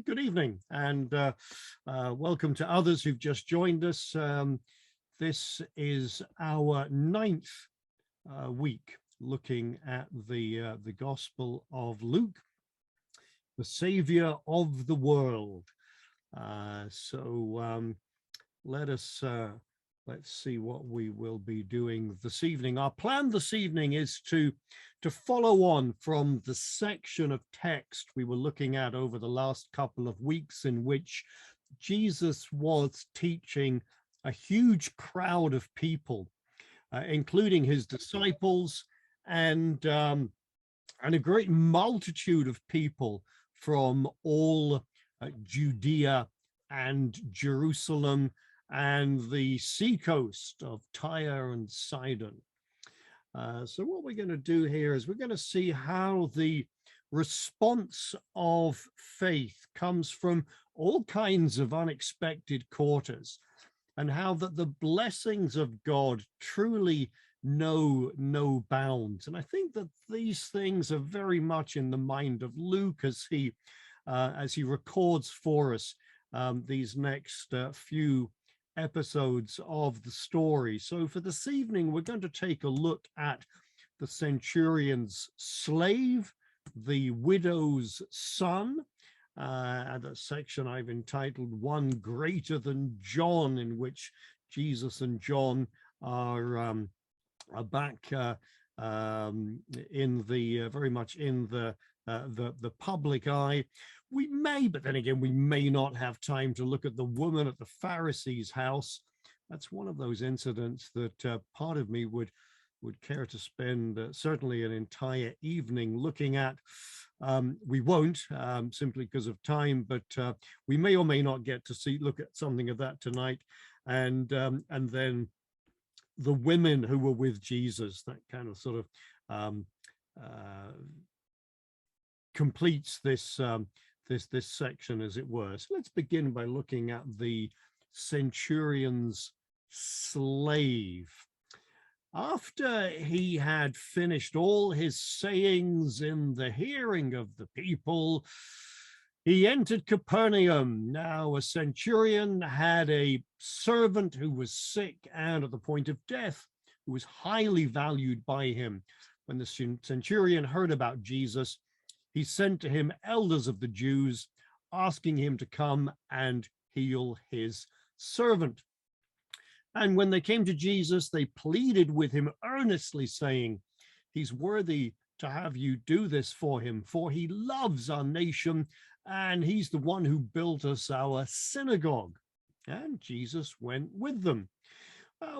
Good evening, and welcome to others who've just joined us. This is our ninth week looking at the Gospel of Luke, the Saviour of the world. Let's see what we will be doing this evening. Our plan this evening is to follow on from the section of text we were looking at over the last couple of weeks, in which Jesus was teaching a huge crowd of people, including his disciples and a great multitude of people from all Judea and Jerusalem and the seacoast of Tyre and Sidon. So what we're going to do here is we're going to see how the response of faith comes from all kinds of unexpected quarters, and how that the blessings of God truly know no bounds. And I think that these things are very much in the mind of Luke as he records for us these next few episodes of the story. So for this evening, we're going to take a look at the centurion's slave, the widow's son, and a section I've entitled One Greater Than John, in which Jesus and John are back in the very much in the public eye. We may, but then again, we may not have time to look at the woman at the Pharisee's house. That's one of those incidents that part of me would care to spend certainly an entire evening looking at. We won't, simply because of time, but we may or may not get to look at something of that tonight. And then the women who were with Jesus, that kind of sort of completes this this section, as it were. So let's begin by looking at the centurion's slave. After he had finished all his sayings in the hearing of the people, he entered Capernaum. Now a centurion had a servant who was sick and at the point of death, who was highly valued by him. When the centurion heard about Jesus, he sent to him elders of the Jews, asking him to come and heal his servant. And when they came to Jesus, they pleaded with him earnestly, saying, "He's worthy to have you do this for him, for he loves our nation, and he's the one who built us our synagogue." And Jesus went with them.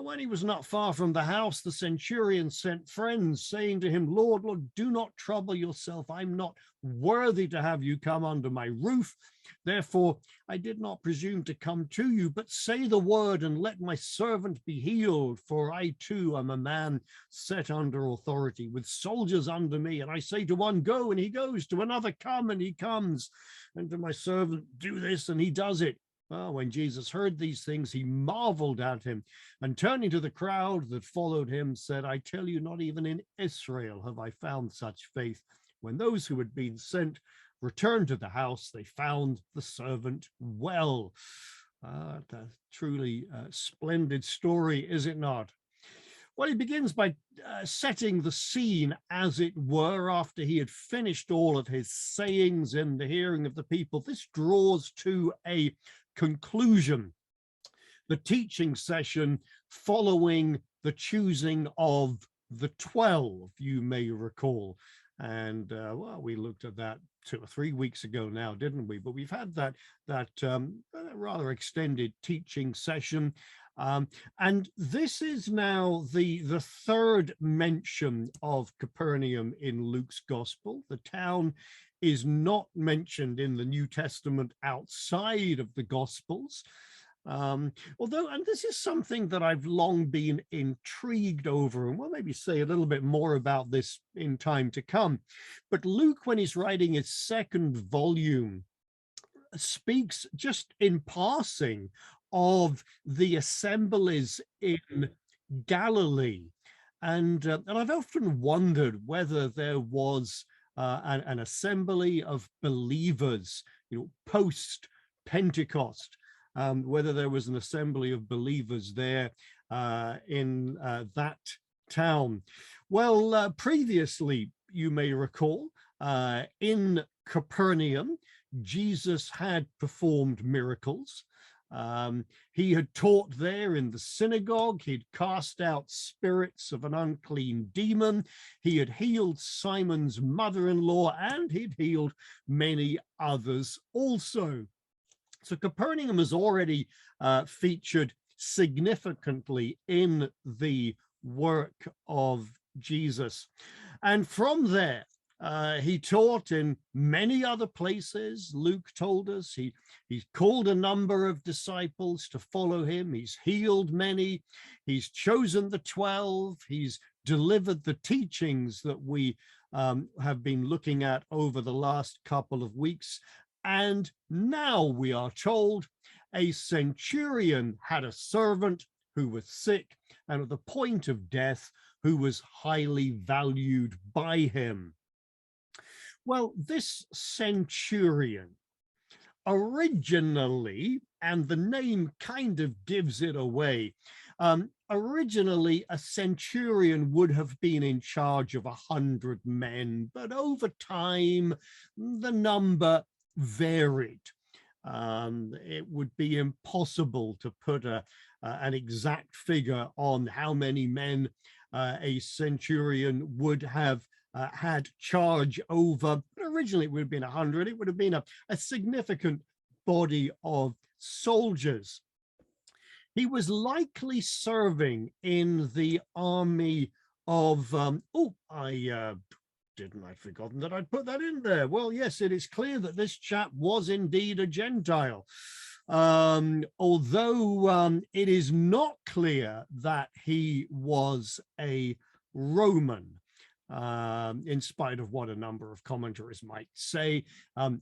When he was not far from the house, the centurion sent friends, saying to him, Lord, do not trouble yourself. I'm not worthy to have you come under my roof. Therefore, I did not presume to come to you, but say the word and let my servant be healed. For I too am a man set under authority, with soldiers under me. And I say to one, go, and he goes, to another, come, and he comes. And to my servant, do this, and he does it. Well, when Jesus heard these things, he marveled at him, and turning to the crowd that followed him, said, I tell you, not even in Israel have I found such faith. When those who had been sent returned to the house, they found the servant well. A truly splendid story, is it not? Well, he begins by setting the scene, as it were, after he had finished all of his sayings in the hearing of the people. This draws to a conclusion, the teaching session following the choosing of the 12, you may recall. And well, we looked at that 2 or 3 weeks ago now, didn't we? But we've had that rather extended teaching session. And this is now the third mention of Capernaum in Luke's gospel. The town is not mentioned in the New Testament outside of the Gospels. Although, and this is something that I've long been intrigued over, and we'll maybe say a little bit more about this in time to come. But Luke, when he's writing his second volume, speaks just in passing of the assemblies in Galilee. And I've often wondered whether there was an assembly of believers, post Pentecost, whether there was an assembly of believers there in that town. Well, previously, you may recall, in Capernaum, Jesus had performed miracles. He had taught there in the synagogue. He'd cast out spirits of an unclean demon. He had healed Simon's mother-in-law, and he'd healed many others also. So Capernaum has already featured significantly in the work of Jesus. And from there, he taught in many other places. Luke told us he called a number of disciples to follow him. He's healed many. He's chosen the 12. He's delivered the teachings that we have been looking at over the last couple of weeks. And now we are told a centurion had a servant who was sick and at the point of death, who was highly valued by him. Well, this centurion originally, and the name kind of gives it away, originally a centurion would have been in charge of 100 men, but over time, the number varied. It would be impossible to put an exact figure on how many men a centurion would have had charge over. But originally it would have been 100. It would have been a significant body of soldiers. He was likely serving in the army of, I'd forgotten that I'd put that in there. Well, yes, it is clear that this chap was indeed a Gentile. Although it is not clear that he was a Roman. In spite of what a number of commentaries might say,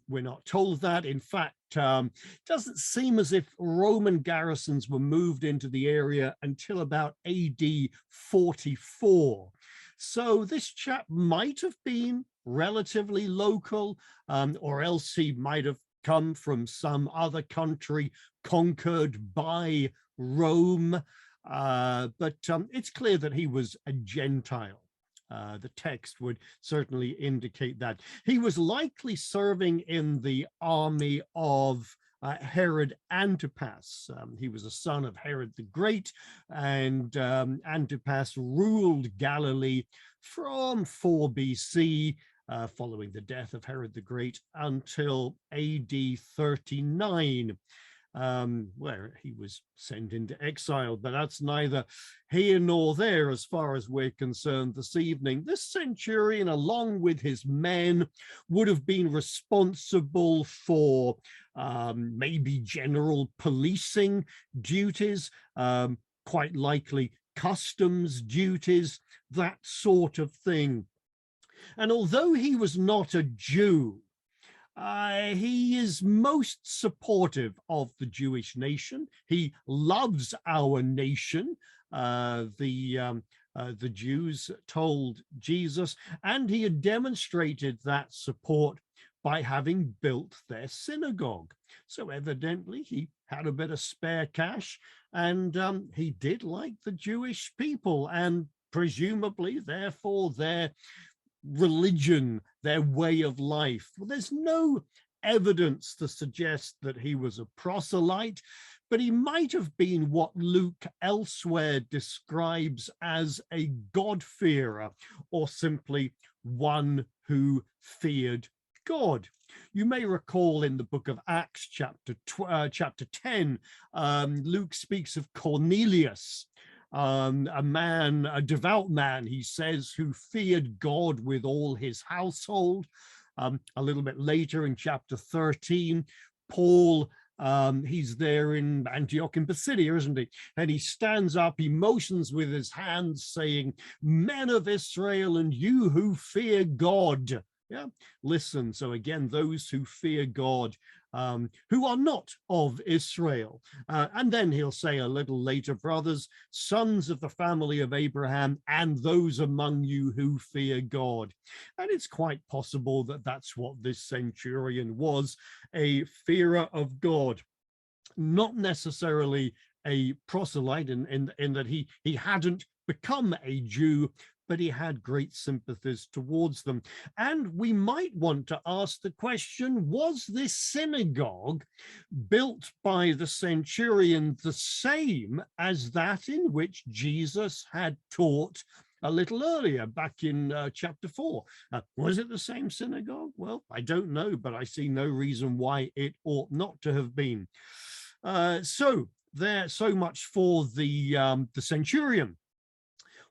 we're not told that. In fact, doesn't seem as if Roman garrisons were moved into the area until about AD 44. So this chap might have been relatively local, or else he might have come from some other country conquered by Rome. But it's clear that he was a Gentile. The text would certainly indicate that. He was likely serving in the army of Herod Antipas. He was a son of Herod the Great, and Antipas ruled Galilee from 4 BC, following the death of Herod the Great, until AD 39. Where he was sent into exile, but that's neither here nor there as far as we're concerned this evening. This centurion, along with his men, would have been responsible for maybe general policing duties, quite likely customs duties, that sort of thing. And although he was not a Jew, he is most supportive of the Jewish nation. He loves our nation, the Jews told Jesus, and he had demonstrated that support by having built their synagogue. So evidently he had a bit of spare cash, and he did like the Jewish people, and presumably, therefore, their religion, their way of life. Well, there's no evidence to suggest that he was a proselyte, but he might have been what Luke elsewhere describes as a God-fearer, or simply one who feared God. You may recall in the book of Acts, chapter 10, Luke speaks of Cornelius, a devout man, he says, who feared God with all his household. A little bit later in chapter 13, Paul, he's there in Antioch in Pisidia, isn't he? And he stands up, he motions with his hands saying, "Men of Israel, and you who fear God." Yeah, listen. So again, those who fear God, who are not of Israel. And then he'll say a little later, brothers, sons of the family of Abraham, and those among you who fear God. And it's quite possible that that's what this centurion was, a fearer of God, not necessarily a proselyte in that he hadn't become a Jew, but he had great sympathies towards them. And we might want to ask the question, was this synagogue built by the centurion the same as that in which Jesus had taught a little earlier, back in chapter 4? Was it the same synagogue? Well, I don't know, but I see no reason why it ought not to have been. So much for the centurion.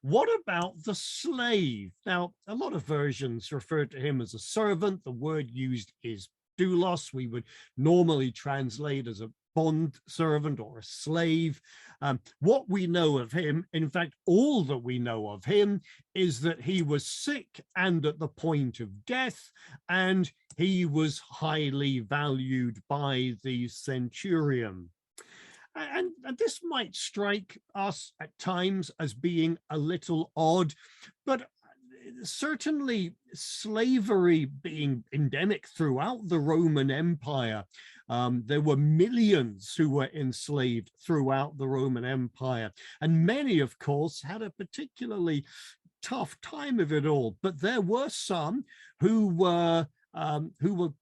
What about the slave? Now, a lot of versions refer to him as a servant. The word used is doulos. We would normally translate as a bond servant or a slave. What we know of him, in fact, all that we know of him, is that he was sick and at the point of death, and he was highly valued by the centurion. And this might strike us at times as being a little odd, but certainly slavery being endemic throughout the Roman Empire, there were millions who were enslaved throughout the Roman Empire, and many, of course, had a particularly tough time of it all. But there were some who were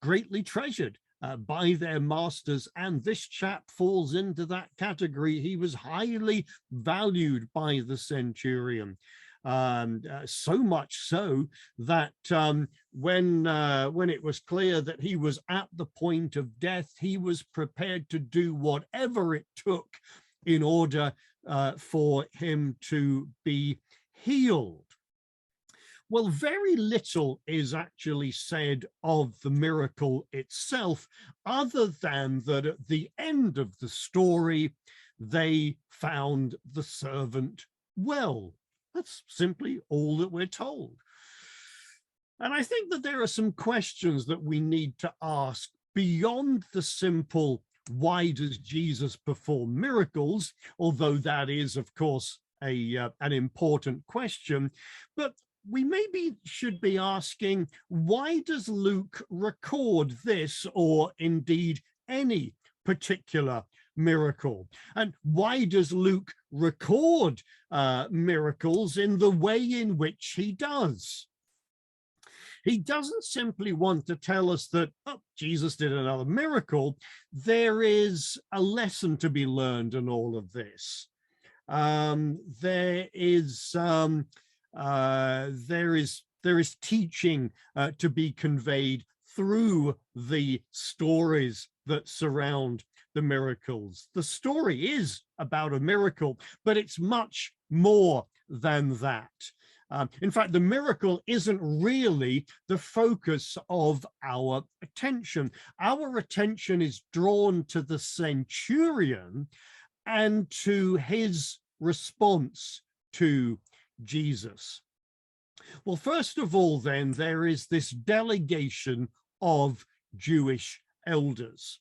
greatly treasured by their masters, and this chap falls into that category. He was highly valued by the centurion, so much so that when it was clear that he was at the point of death, he was prepared to do whatever it took in order for him to be healed. Well, very little is actually said of the miracle itself, other than that at the end of the story, they found the servant well. That's simply all that we're told. And I think that there are some questions that we need to ask beyond the simple, why does Jesus perform miracles? Although that is, of course, an important question. But we maybe should be asking, why does Luke record this, or indeed any particular miracle? And why does Luke record miracles in the way in which he does? He doesn't simply want to tell us that, oh, Jesus did another miracle. There is a lesson to be learned in all of this. There is teaching to be conveyed through the stories that surround the miracles. The story is about a miracle, but it's much more than that. In fact, the miracle isn't really the focus of our attention. Our attention is drawn to the centurion and to his response to Jesus. Well, first of all, then, there is this delegation of Jewish elders.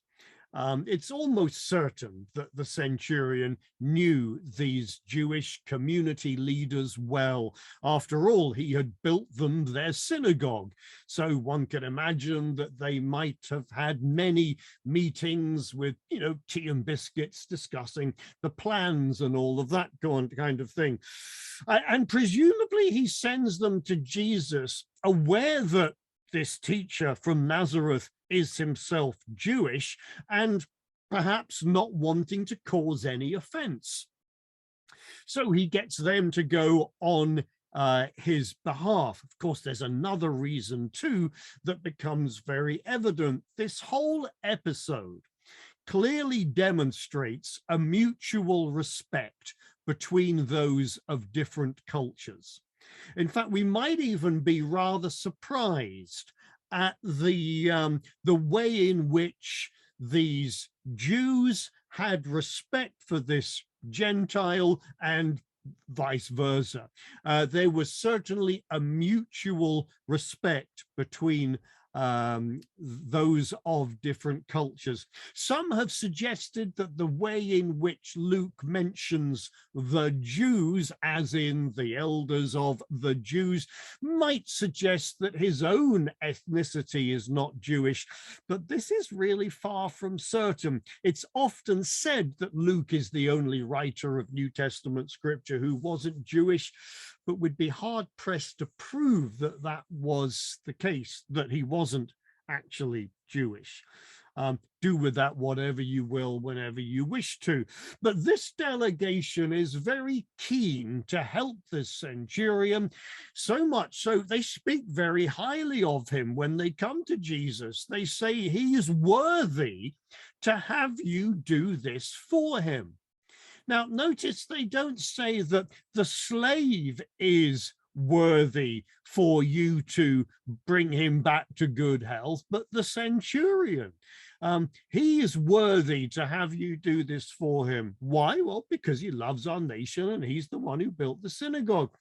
It's almost certain that the centurion knew these Jewish community leaders well. After all, he had built them their synagogue. So one can imagine that they might have had many meetings with, tea and biscuits, discussing the plans and all of that kind of thing. And presumably he sends them to Jesus, aware that this teacher from Nazareth is himself Jewish, and perhaps not wanting to cause any offense. So he gets them to go on his behalf. Of course, there's another reason too that becomes very evident. This whole episode clearly demonstrates a mutual respect between those of different cultures. In fact, we might even be rather surprised at the way in which these Jews had respect for this Gentile, and vice versa. There was certainly a mutual respect between those of different cultures. Some have suggested that the way in which Luke mentions the Jews, as in the elders of the Jews, might suggest that his own ethnicity is not Jewish, but this is really far from certain. It's often said that Luke is the only writer of New Testament scripture who wasn't Jewish, but would be hard-pressed to prove that that was the case, that he wasn't actually Jewish. Do with that whatever you will, whenever you wish to. But this delegation is very keen to help this centurion, so much so they speak very highly of him when they come to Jesus. They say he is worthy to have you do this for him. Now, notice they don't say that the slave is worthy for you to bring him back to good health, but the centurion. He is worthy to have you do this for him. Why? Well, because he loves our nation and he's the one who built the synagogue.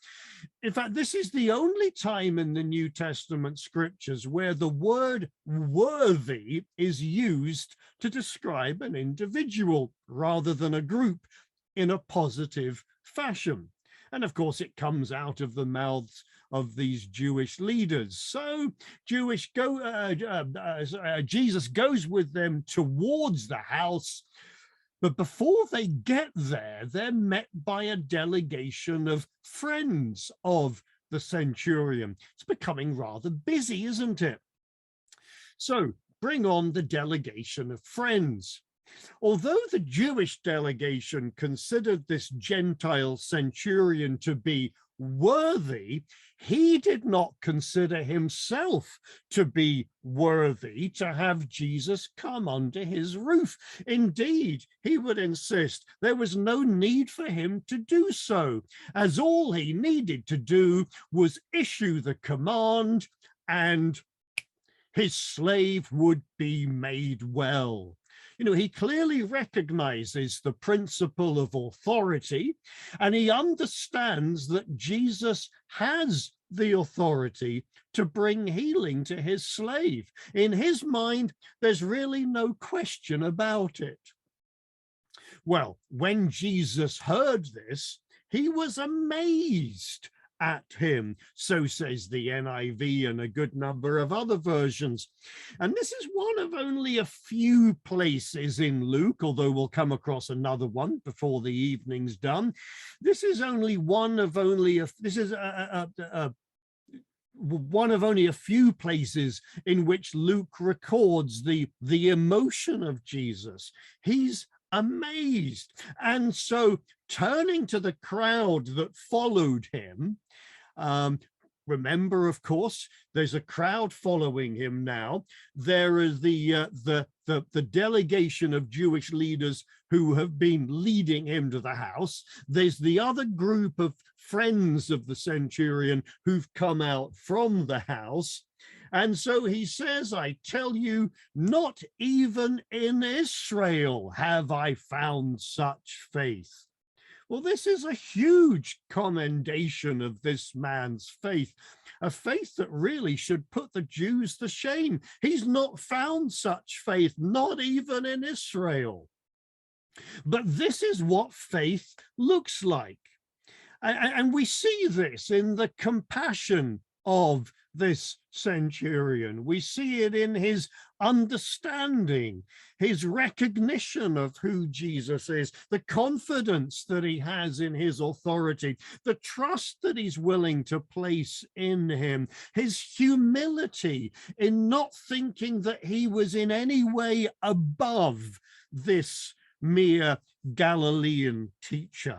In fact, this is the only time in the New Testament scriptures where the word worthy is used to describe an individual rather than a group in a positive fashion. And of course, it comes out of the mouths of these Jewish leaders. So Jesus goes with them towards the house, but before they get there, they're met by a delegation of friends of the centurion. It's becoming rather busy, isn't it? So bring on the delegation of friends. Although the Jewish delegation considered this Gentile centurion to be worthy, he did not consider himself to be worthy to have Jesus come under his roof. Indeed, he would insist there was no need for him to do so, as all he needed to do was issue the command and his slave would be made well. You know, he clearly recognizes the principle of authority, and he understands that Jesus has the authority to bring healing to his slave. In his mind, there's really no question about it. Well, when Jesus heard this, he was amazed at him, so says the NIV and a good number of other versions. And this is one of only a few places in Luke, although we'll come across another one before the evening's done. This is only one of only one of only a few places in which Luke records the emotion of Jesus. He's amazed. And so turning to the crowd that followed him, remember, of course, there's a crowd following him now. There is the delegation of Jewish leaders who have been leading him to the house. There's the other group of friends of the centurion who've come out from the house. And so he says, I tell you, not even in Israel have I found such faith. Well, this is a huge commendation of this man's faith, a faith that really should put the Jews to shame. He's not found such faith, not even in Israel. But this is what faith looks like. And we see this in the compassion of this centurion. We see it in his understanding, his recognition of who Jesus is, the confidence that he has in his authority, the trust that he's willing to place in him, his humility in not thinking that he was in any way above this mere Galilean teacher.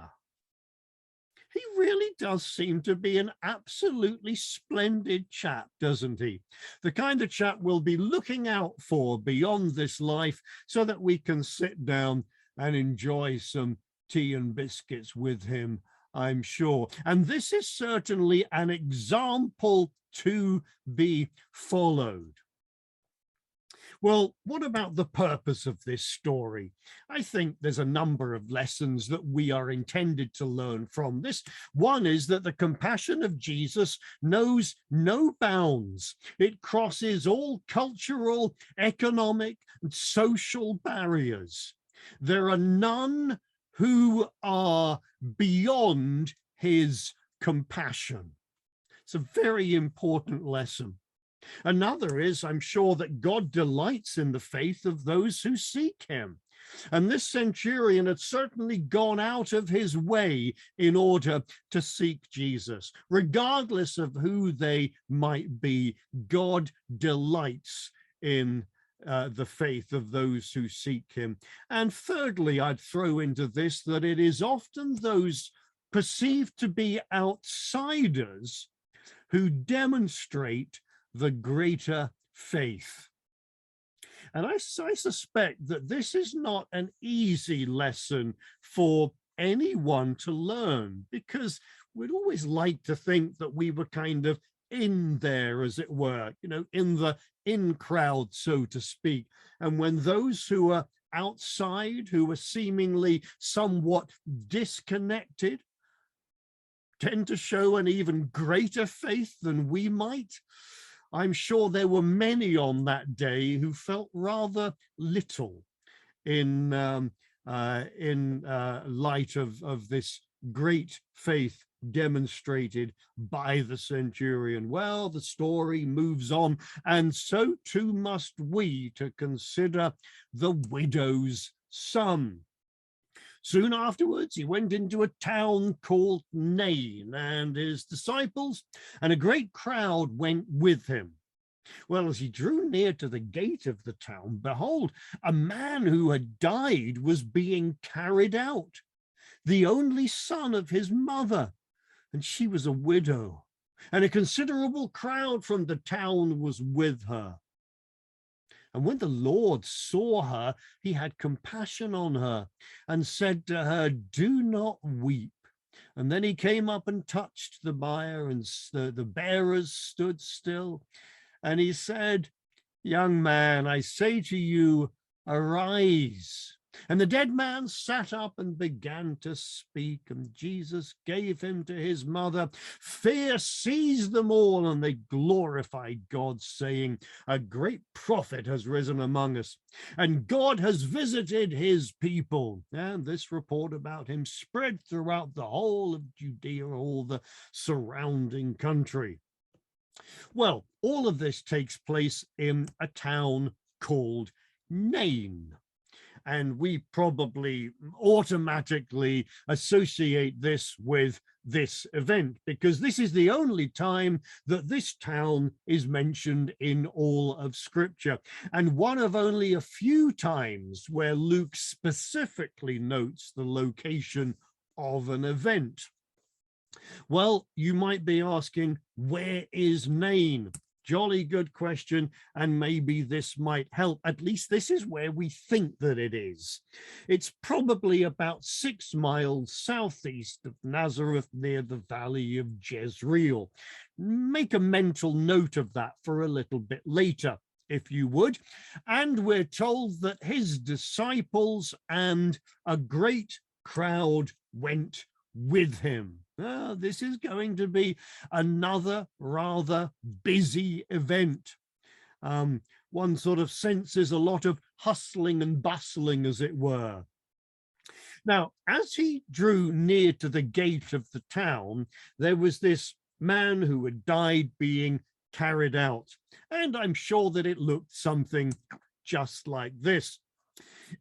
He really does seem to be an absolutely splendid chap, doesn't he? The kind of chap we'll be looking out for beyond this life so that we can sit down and enjoy some tea and biscuits with him, I'm sure. And this is certainly an example to be followed. Well, what about the purpose of this story? I think there's a number of lessons that we are intended to learn from this. One is that the compassion of Jesus knows no bounds. It crosses all cultural, economic, and social barriers. There are none who are beyond his compassion. It's a very important lesson. Another is, I'm sure, that God delights in the faith of those who seek him. And this centurion had certainly gone out of his way in order to seek Jesus. Regardless of who they might be, God delights in the faith of those who seek him. And thirdly, I'd throw into this that it is often those perceived to be outsiders who demonstrate the greater faith. And I suspect that this is not an easy lesson for anyone to learn, because we'd always like to think that we were kind of in there, as it were, in the in crowd, so to speak. And when those who are outside, who are seemingly somewhat disconnected, tend to show an even greater faith than we might, I'm sure there were many on that day who felt rather little in light of this great faith demonstrated by the centurion. Well, the story moves on, and so too must we, to consider the widow's son. Soon afterwards, he went into a town called Nain, and his disciples and a great crowd went with him. Well, as he drew near to the gate of the town, behold, a man who had died was being carried out, the only son of his mother, and she was a widow, and a considerable crowd from the town was with her. And when the Lord saw her, he had compassion on her and said to her, "Do not weep." And then he came up and touched the bier, and the bearers stood still. And he said, "Young man, I say to you, arise." And the dead man sat up and began to speak, and Jesus gave him to his mother. Fear seized them all, and they glorified God, saying, "A great prophet has risen among us, and God has visited his people." And this report about him spread throughout the whole of Judea, all the surrounding country. Well, all of this takes place in a town called Nain. And we probably automatically associate this with this event, because this is the only time that this town is mentioned in all of Scripture, and one of only a few times where Luke specifically notes the location of an event. Well, you might be asking, where is Nain? Jolly good question, and maybe this might help. At least this is where we think that it is. It's probably about 6 miles southeast of Nazareth, near the valley of Jezreel. Make a mental note of that for a little bit later, if you would. And we're told that his disciples and a great crowd went with him. This is going to be another rather busy event. One sort of senses a lot of hustling and bustling, as it were. Now, as he drew near to the gate of the town, there was this man who had died being carried out. And I'm sure that it looked something just like this.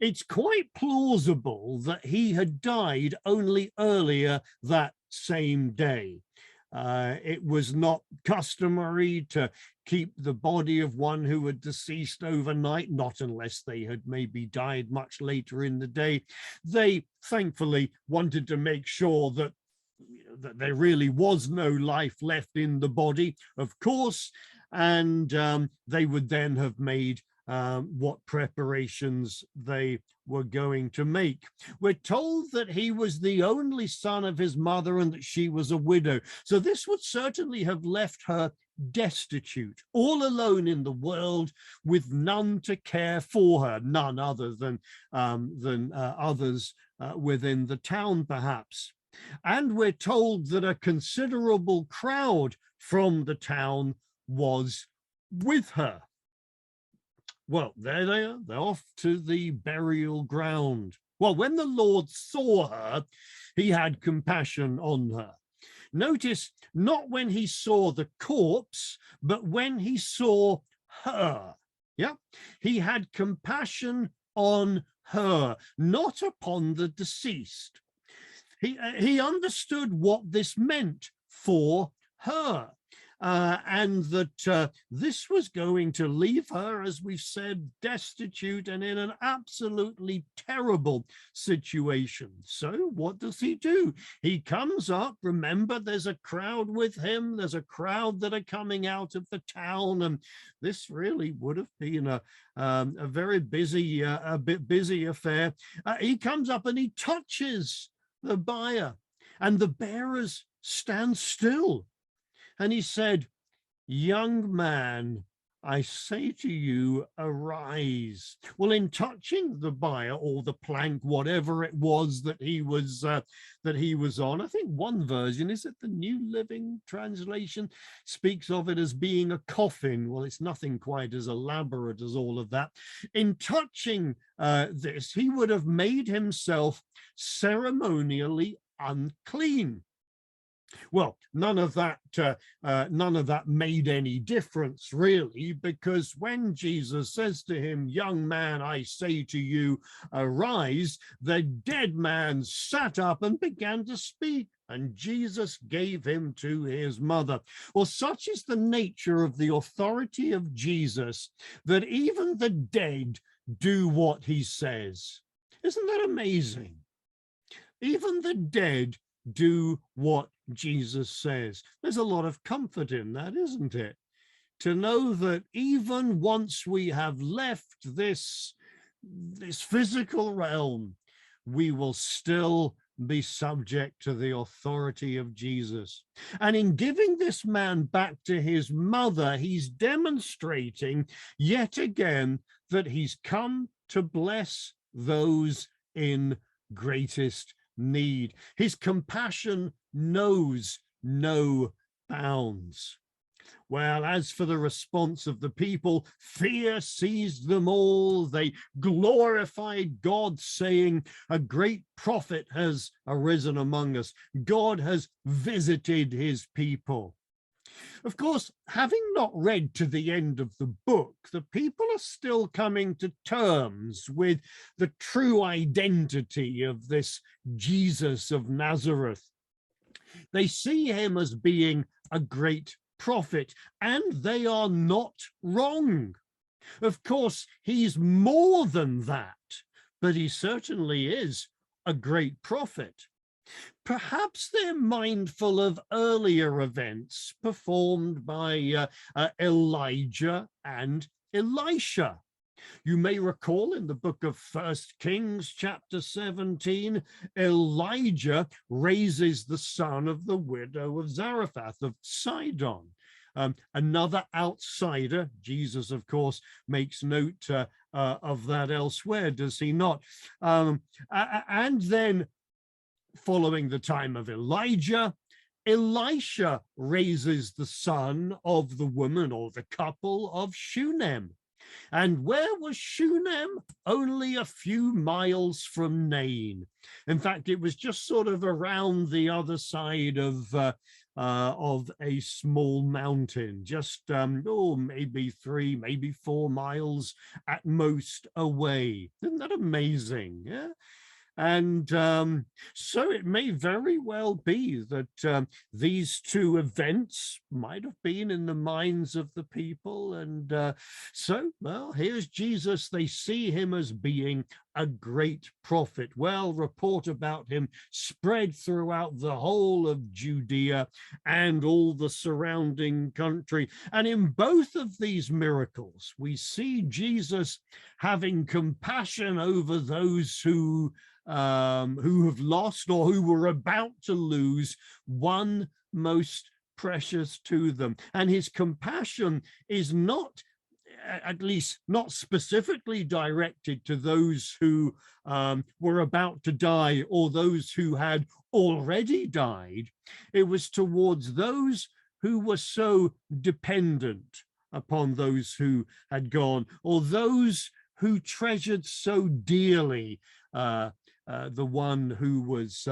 It's quite plausible that he had died only earlier that same day. It was not customary to keep the body of one who had deceased overnight, not unless they had maybe died much later in the day. They thankfully wanted to make sure that there really was no life left in the body, of course, and they would then have made what preparations they were going to make. We're told that he was the only son of his mother and that she was a widow. So this would certainly have left her destitute, all alone in the world, with none to care for her, none other than others within the town, perhaps. And we're told that a considerable crowd from the town was with her. Well, there they are. They're off to the burial ground. Well, when the Lord saw her, he had compassion on her. Notice, not when he saw the corpse, but when he saw her. Yeah, he had compassion on her, not upon the deceased. He understood what this meant for her. And that this was going to leave her, as we've said, destitute and in an absolutely terrible situation. So what does he do? He comes up. Remember, there's a crowd with him. There's a crowd that are coming out of the town, and this really would have been a very busy, busy affair. He comes up and he touches the bier, and the bearers stand still. And he said, "Young man, I say to you, arise." Well, in touching the bier or the plank, whatever it was that he was on, I think one version, is it the New Living Translation, speaks of it as being a coffin. Well, it's nothing quite as elaborate as all of that. In touching this, he would have made himself ceremonially unclean. Well, none of that made any difference, really, because when Jesus says to him, "Young man, I say to you, arise," the dead man sat up and began to speak, and Jesus gave him to his mother. Well, such is the nature of the authority of Jesus that even the dead do what he says. Isn't that amazing? Even the dead do what Jesus says. There's a lot of comfort in that, isn't it? To know that even once we have left this physical realm, we will still be subject to the authority of Jesus. And in giving this man back to his mother, he's demonstrating yet again that he's come to bless those in greatest need. His compassion knows no bounds. Well, as for the response of the people, fear seized them all. They glorified God, saying, "A great prophet has arisen among us. God has visited his people." Of course, having not read to the end of the book, the people are still coming to terms with the true identity of this Jesus of Nazareth. They see him as being a great prophet, and they are not wrong. Of course, he's more than that, but he certainly is a great prophet. Perhaps they're mindful of earlier events performed by Elijah and Elisha. You may recall in the book of 1 Kings, chapter 17, Elijah raises the son of the widow of Zarephath of Sidon. Another outsider. Jesus, of course, makes note of that elsewhere, does he not? And then, following the time of Elijah, Elisha raises the son of the woman or the couple of Shunem. And where was Shunem? Only a few miles from Nain. In fact, it was just sort of around the other side of a small mountain, just maybe 3, maybe 4 miles at most away. Isn't that amazing? Yeah. And so it may very well be that these two events might have been in the minds of the people. And so, well, here's Jesus. They see him as being a great prophet. Well, report about him spread throughout the whole of Judea and all the surrounding country. And in both of these miracles, we see Jesus having compassion over those who have lost or who were about to lose one most precious to them. And his compassion is not, at least not specifically directed to those who were about to die or those who had already died. It was towards those who were so dependent upon those who had gone, or those who treasured so dearly the one who was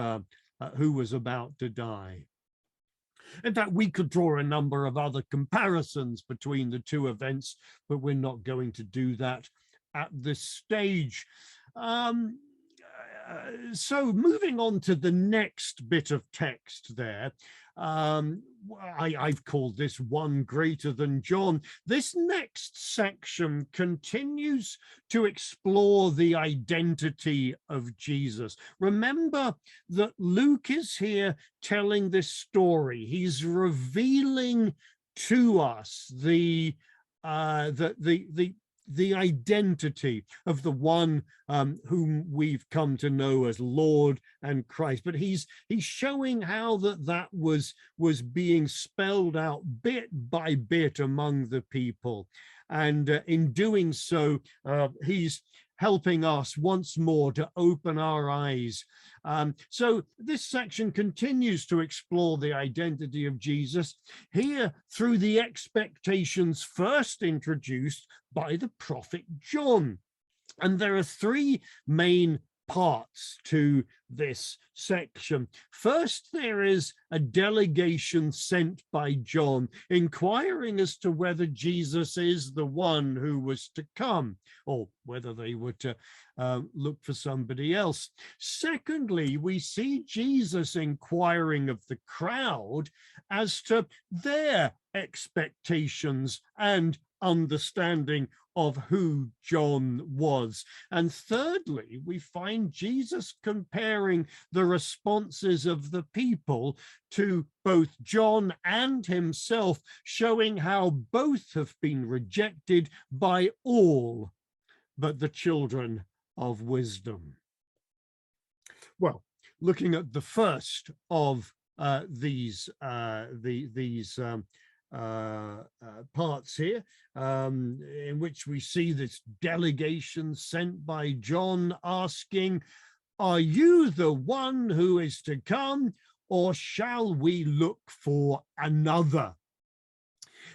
about to die. In fact, we could draw a number of other comparisons between the two events, but we're not going to do that at this stage. So moving on to the next bit of text there, I've called this one greater than John. This next section continues to explore the identity of Jesus. Remember that Luke is here telling this story. He's revealing to us the identity of the one whom we've come to know as Lord and Christ. But he's showing how that was being spelled out bit by bit among the people. And in doing so, he's helping us once more to open our eyes. So this section continues to explore the identity of Jesus here through the expectations first introduced by the prophet John. And there are three main parts to this section. First, there is a delegation sent by John inquiring as to whether Jesus is the one who was to come, or whether they were to look for somebody else. Secondly, we see Jesus inquiring of the crowd as to their expectations and understanding of who John was. And thirdly, we find Jesus comparing the responses of the people to both John and himself, showing how both have been rejected by all but the children of wisdom. Well, looking at the first of these parts here, in which we see this delegation sent by John asking, "Are you the one who is to come, or shall we look for another?"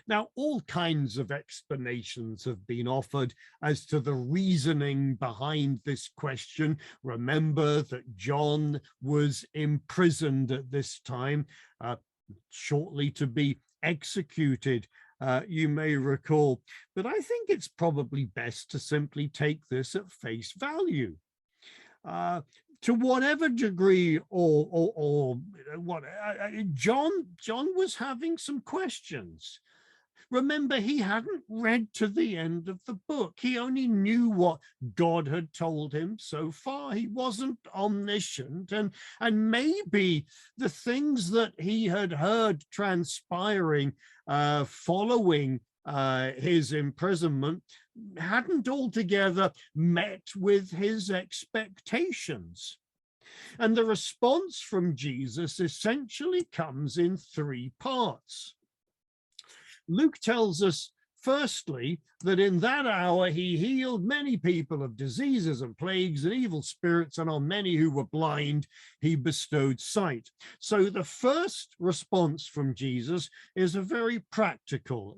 Now, all kinds of explanations have been offered as to the reasoning behind this question. Remember that John was imprisoned at this time, shortly to be executed, you may recall. But I think it's probably best to simply take this at face value. To whatever degree or what, John was having some questions. Remember, he hadn't read to the end of the book. He only knew what God had told him so far. He wasn't omniscient, and maybe the things that he had heard transpiring following his imprisonment hadn't altogether met with his expectations. And the response from Jesus essentially comes in three parts. Luke tells us, firstly, that in that hour he healed many people of diseases and plagues and evil spirits, and on many who were blind he bestowed sight. So the first response from Jesus is a very practical,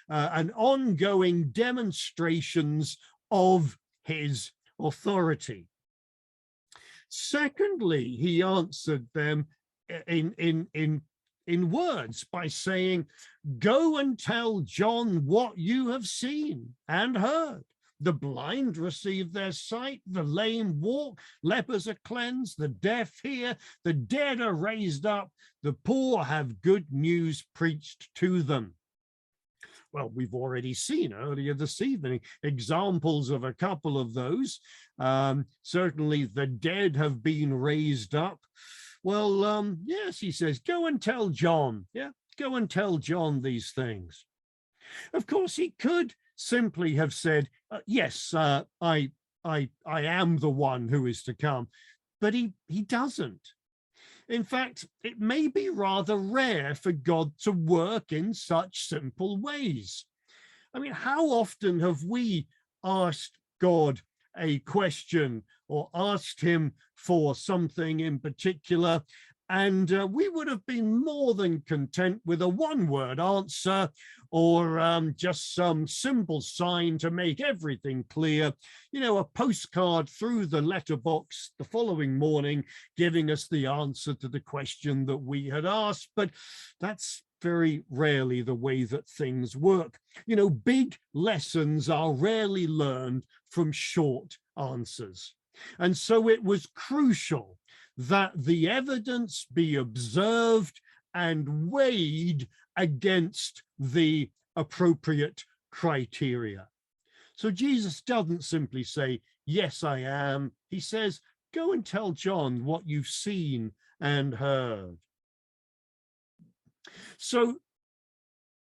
an ongoing demonstrations of his authority. Secondly, he answered them in words by saying, "Go and tell John what you have seen and heard. The blind receive their sight, the lame walk, lepers are cleansed, the deaf hear, the dead are raised up, the poor have good news preached to them." Well, we've already seen earlier this evening examples of a couple of those. Certainly the dead have been raised up. Well, yes, he says, go and tell John. Yeah, go and tell John these things. Of course, he could simply have said, yes, I am the one who is to come, but he doesn't. In fact, it may be rather rare for God to work in such simple ways. I mean, how often have we asked God a question or asked him for something in particular, and we would have been more than content with a one-word answer or just some simple sign to make everything clear, you know, a postcard through the letterbox the following morning giving us the answer to the question that we had asked. But that's very rarely the way that things work. You know, big lessons are rarely learned from short answers. And so it was crucial that the evidence be observed and weighed against the appropriate criteria. So Jesus doesn't simply say, yes, I am. He says, go and tell John what you've seen and heard. So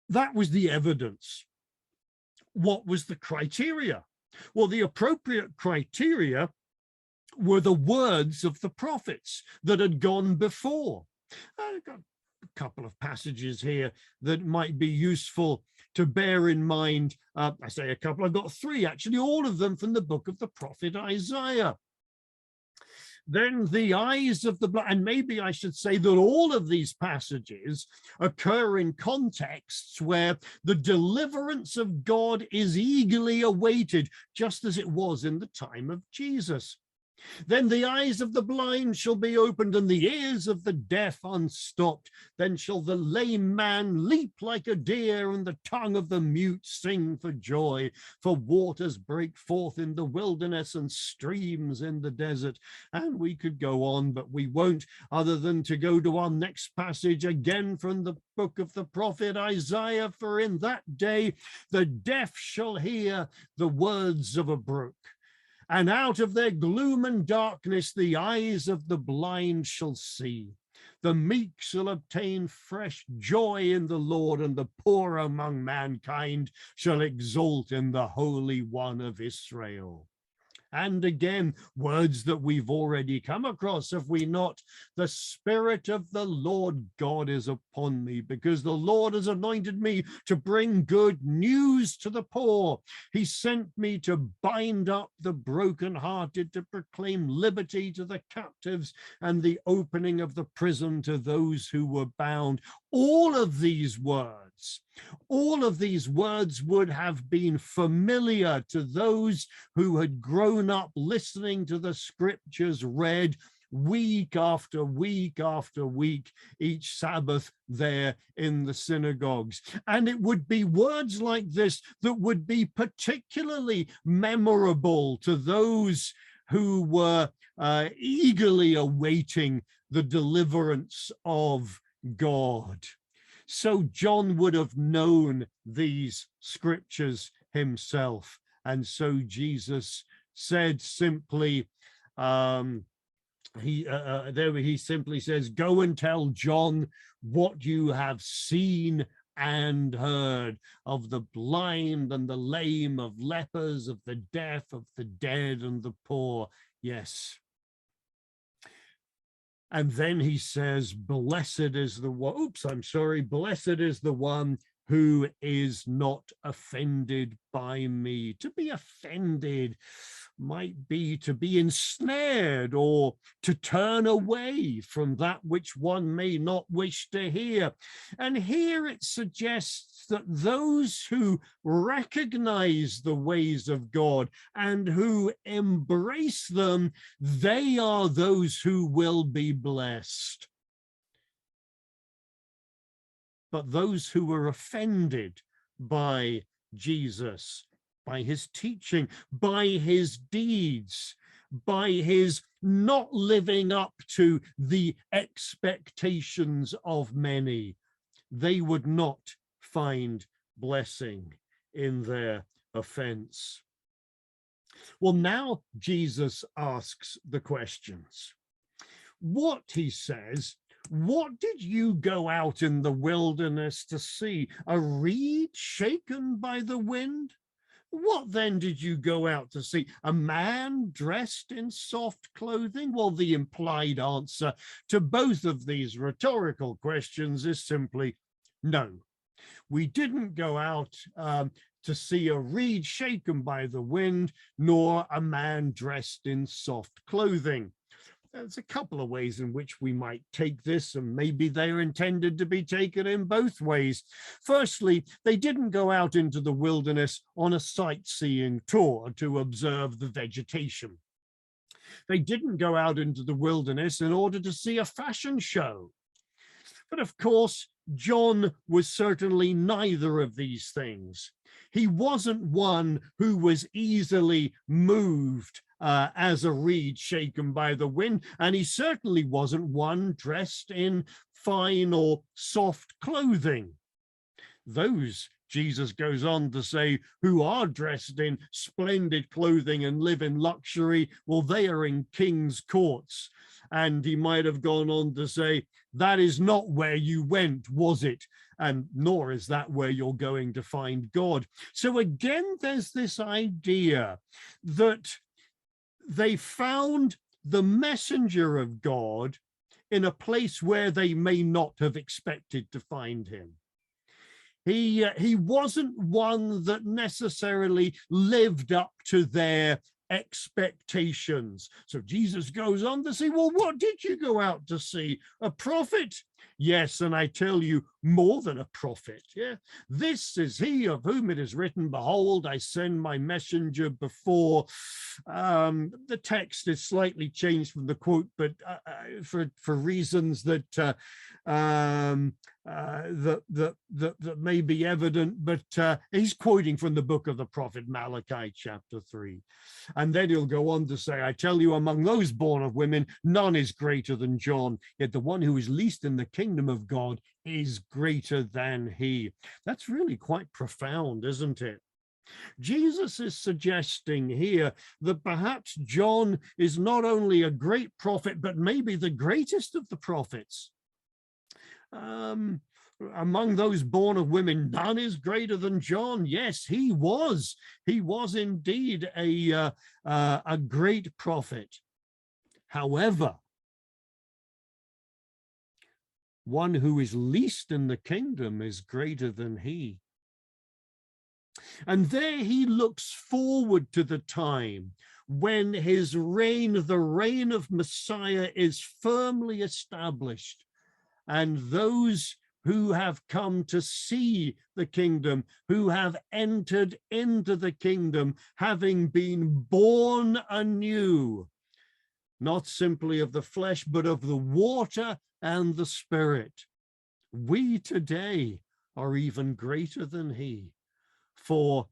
that was the evidence. What was the criteria? Well, the appropriate criteria were the words of the prophets that had gone before. I've got a couple of passages here that might be useful to bear in mind. I say a couple, I've got three actually, all of them from the book of the prophet Isaiah. Then the eyes of the blind, and maybe I should say that all of these passages occur in contexts where the deliverance of God is eagerly awaited, just as it was in the time of Jesus. Then the eyes of the blind shall be opened and the ears of the deaf unstopped. Then shall the lame man leap like a deer and the tongue of the mute sing for joy. For waters break forth in the wilderness and streams in the desert. And we could go on, but we won't, other than to go to our next passage again from the book of the prophet Isaiah. For in that day the deaf shall hear the words of a brook. And out of their gloom and darkness, the eyes of the blind shall see. The meek shall obtain fresh joy in the Lord, and the poor among mankind shall exult in the Holy One of Israel. And again, words that we've already come across, have we not? The Spirit of the Lord God is upon me, because the Lord has anointed me to bring good news to the poor. He sent me to bind up the brokenhearted, to proclaim liberty to the captives and the opening of the prison to those who were bound. All of these words would have been familiar to those who had grown up listening to the scriptures read week after week after week, each Sabbath there in the synagogues. And it would be words like this that would be particularly memorable to those who were eagerly awaiting the deliverance of God. So John would have known these scriptures himself. And so Jesus said simply, he simply says, go and tell John what you have seen and heard of the blind and the lame, of lepers, of the deaf, of the dead and the poor. Yes. And then he says, blessed is the one, blessed is the one who is not offended by me. To be offended might be to be ensnared or to turn away from that which one may not wish to hear. And here it suggests that those who recognize the ways of God and who embrace them, they are those who will be blessed. But those who were offended by Jesus, by his teaching, by his deeds, by his not living up to the expectations of many, they would not find blessing in their offense. Well, now Jesus asks the questions. What, he says, what did you go out in the wilderness to see? A reed shaken by the wind? What then did you go out to see? A man dressed in soft clothing? Well, the implied answer to both of these rhetorical questions is simply no. We didn't go out to see a reed shaken by the wind, nor a man dressed in soft clothing. There's a couple of ways in which we might take this, and maybe they're intended to be taken in both ways. Firstly, they didn't go out into the wilderness on a sightseeing tour to observe the vegetation. They didn't go out into the wilderness in order to see a fashion show. But of course, John was certainly neither of these things. He wasn't one who was easily moved as a reed shaken by the wind, and he certainly wasn't one dressed in fine or soft clothing. Those, Jesus goes on to say, who are dressed in splendid clothing and live in luxury, well, they are in king's courts. And he might have gone on to say, that is not where you went, was it? And nor is that where you're going to find God. So again, there's this idea that they found the messenger of God in a place where they may not have expected to find him. He wasn't one that necessarily lived up to their expectations. So Jesus goes on to say, well, what did you go out to see? A prophet? Yes, and I tell you, more than a prophet. Yeah, this is he of whom it is written, behold, I send my messenger before. The text is slightly changed from the quote, but for reasons that that may be evident, but he's quoting from the book of the prophet Malachi chapter 3. And then he'll go on to say, I tell you, among those born of women, none is greater than John, yet the one who is least in the kingdom of God is greater than he. That's really quite profound, isn't it? Jesus is suggesting here that perhaps John is not only a great prophet, but maybe the greatest of the prophets. Among those born of women, none is greater than John. Yes, he was. He was indeed a great prophet. However, one who is least in the kingdom is greater than he. And there he looks forward to the time when his reign, the reign of Messiah, is firmly established. And those who have come to see the kingdom, who have entered into the kingdom, having been born anew, not simply of the flesh, but of the water and the Spirit. We today are even greater than he, for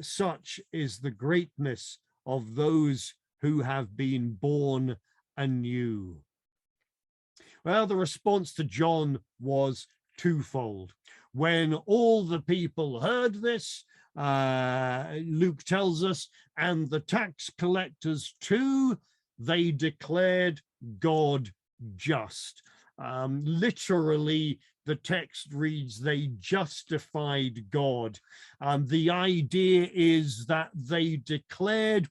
such is the greatness of those who have been born anew. Well, the response to John was twofold. When all the people heard this, Luke tells us, and the tax collectors too, they declared God just. Literally, the text reads, they justified God. The idea is that they declared,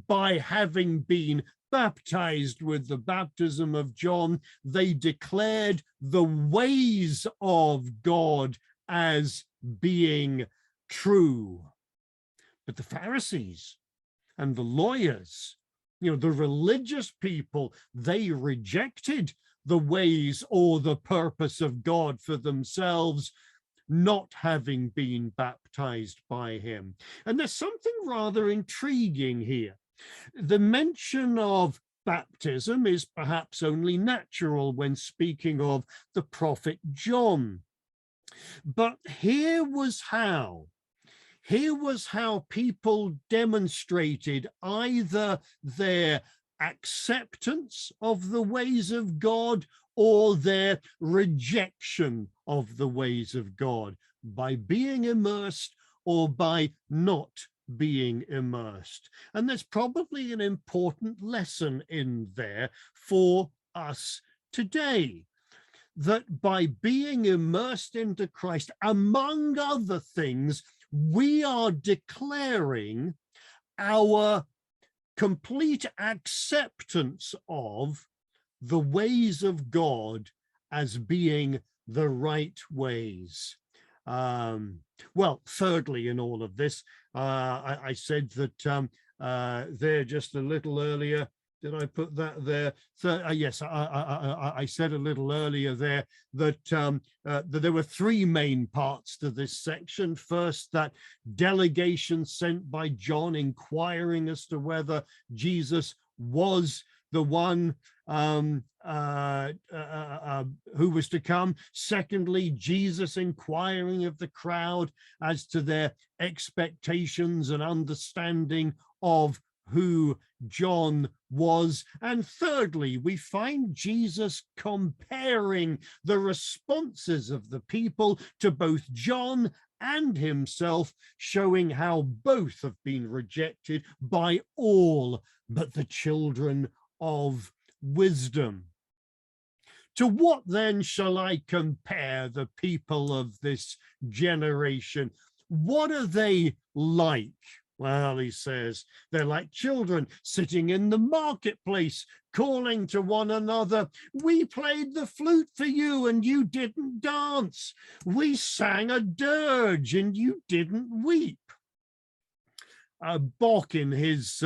by having been baptized with the baptism of John, they declared the ways of God as being true. But the Pharisees and the lawyers, the religious people, they rejected the ways or the purpose of God for themselves, not having been baptized by him. And there's something rather intriguing here. The mention of baptism is perhaps only natural when speaking of the prophet John. But here was how people demonstrated either their acceptance of the ways of God or their rejection of the ways of God, by being immersed or by not being immersed. And there's probably an important lesson in there for us today, that by being immersed into Christ, among other things, we are declaring our complete acceptance of the ways of God as being the right ways. Well, thirdly, in all of this, I said that there just a little earlier. Did I put that there? So, yes, I said a little earlier there that, that there were three main parts to this section. First, that delegation sent by John inquiring as to whether Jesus was the one who was to come. Secondly, Jesus inquiring of the crowd as to their expectations and understanding of who John was. And thirdly, we find Jesus comparing the responses of the people to both John and himself, showing how both have been rejected by all but the children of wisdom. To what then shall I compare the people of this generation? What are they like? Well, he says, they're like children sitting in the marketplace, calling to one another, we played the flute for you and you didn't dance. We sang a dirge and you didn't weep. Bock, in his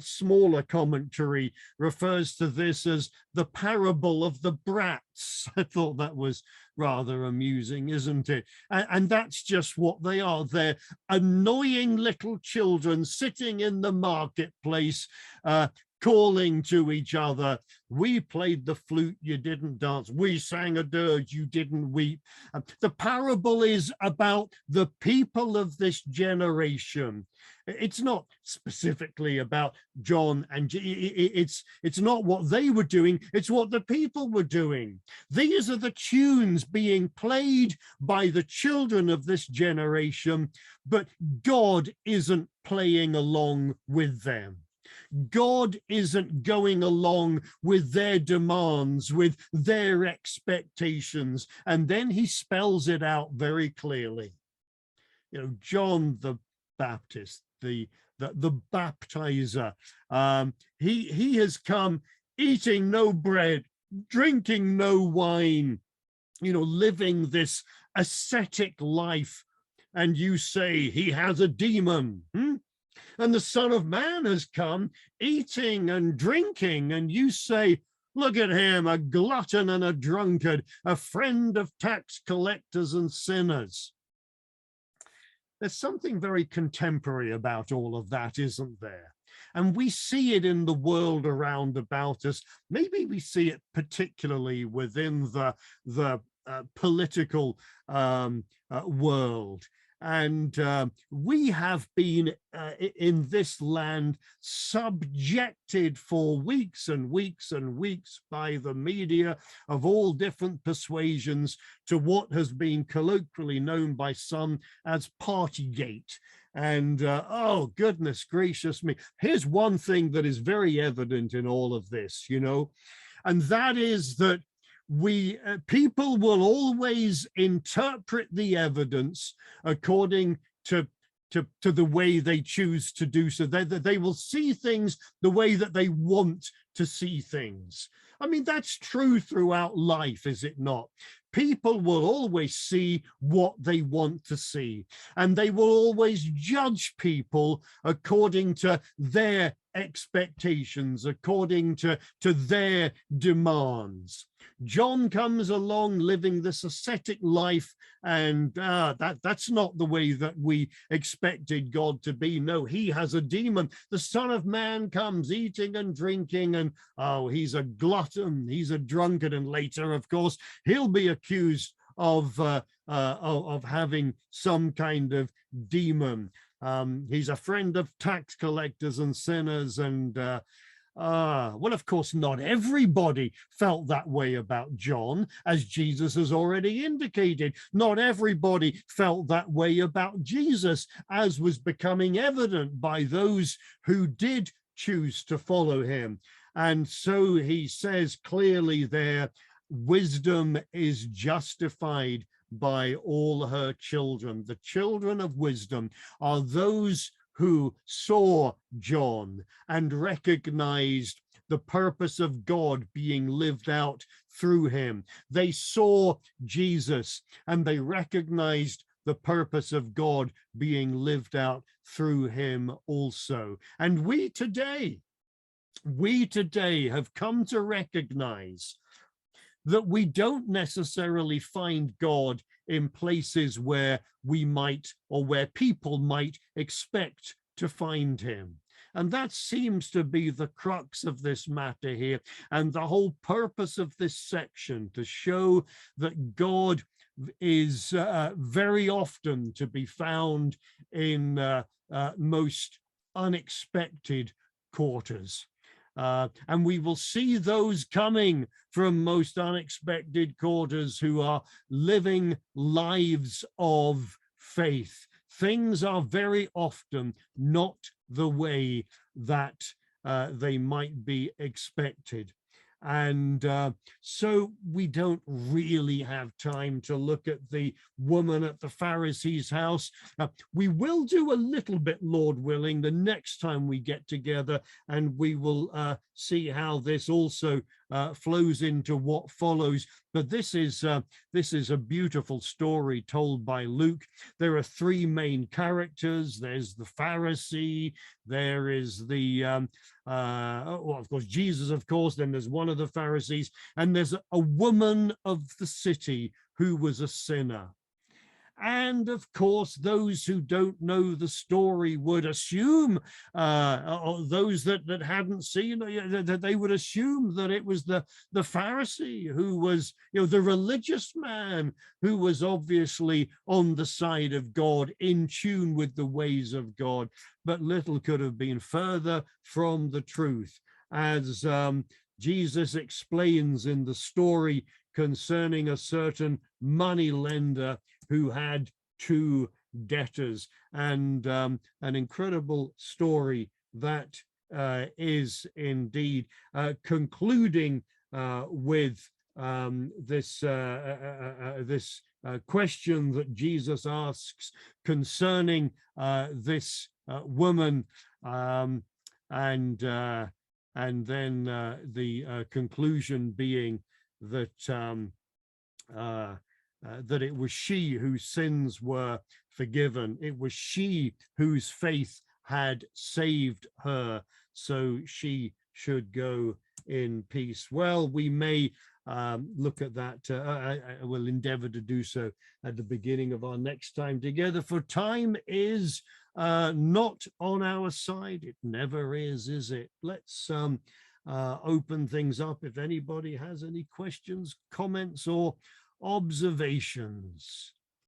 smaller commentary, refers to this as the parable of the brats. I thought that was rather amusing, isn't it? And that's just what they are. They're annoying little children sitting in the marketplace, calling to each other, we played the flute, you didn't dance. We sang a dirge, you didn't weep. The parable is about the people of this generation. It's not specifically about John and it's not what they were doing, it's what the people were doing. These are the tunes being played by the children of this generation, but God isn't playing along with them. God isn't going along with their demands, with their expectations. And then he spells it out very clearly. You know, John the Baptist, the baptizer, he has come eating no bread, drinking no wine, you know, living this ascetic life. And you say he has a demon. And the Son of Man has come eating and drinking, and you say, look at him, a glutton and a drunkard, a friend of tax collectors and sinners. There's something very contemporary about all of that, isn't there? And we see it in the world around about us. Maybe we see it particularly within the political world. And we have been in this land subjected for weeks and weeks and weeks by the media of all different persuasions to what has been colloquially known by some as Partygate. And oh, goodness gracious me. Here's one thing that is very evident in all of this, you know, and that is that people will always interpret the evidence according to the way they choose to do so. They will see things the way that they want to see things. I mean, that's true throughout life, is it not? People will always see what they want to see, and they will always judge people according to their expectations, according to their demands. John comes along living this ascetic life, and that's not the way that we expected God to be. No, he has a demon. The Son of Man comes eating and drinking, and oh, he's a glutton, he's a drunkard, and later, of course, he'll be accused of having some kind of demon. He's a friend of tax collectors and sinners, and well, of course, not everybody felt that way about John, as Jesus has already indicated. Not everybody felt that way about Jesus, as was becoming evident by those who did choose to follow him. And so he says clearly there, wisdom is justified by all her children. The children of wisdom are those who saw John and recognized the purpose of God being lived out through him. They saw Jesus and they recognized the purpose of God being lived out through him also. And we today have come to recognize that we don't necessarily find God in places where we might, or where people might expect to find him. And that seems to be the crux of this matter here, and the whole purpose of this section, to show that God is very often to be found in most unexpected quarters. And we will see those coming from most unexpected quarters who are living lives of faith. Things are very often not the way that they might be expected. And so we don't really have time to look at the woman at the Pharisee's house. We will do a little bit, Lord willing, the next time we get together, and we will see how this also flows into what follows. But this is a beautiful story told by Luke. There are three main characters. There's the Pharisee, there is the well, of course, Jesus, of course, then there's one of the Pharisees, and there's a woman of the city who was a sinner. And of course, those who don't know the story would assume, or those that hadn't seen, that they would assume that it was the Pharisee who was, the religious man who was obviously on the side of God, in tune with the ways of God. But little could have been further from the truth, as Jesus explains in the story concerning a certain money lender who had two debtors. And an incredible story that is indeed, concluding with this question that Jesus asks concerning this woman, and then the conclusion being that that it was she whose sins were forgiven. It was she whose faith had saved her, so she should go in peace. Well, we may look at that. I will endeavor to do so at the beginning of our next time together, for time is not on our side. It never is it? Let's open things up if anybody has any questions, comments, or observations.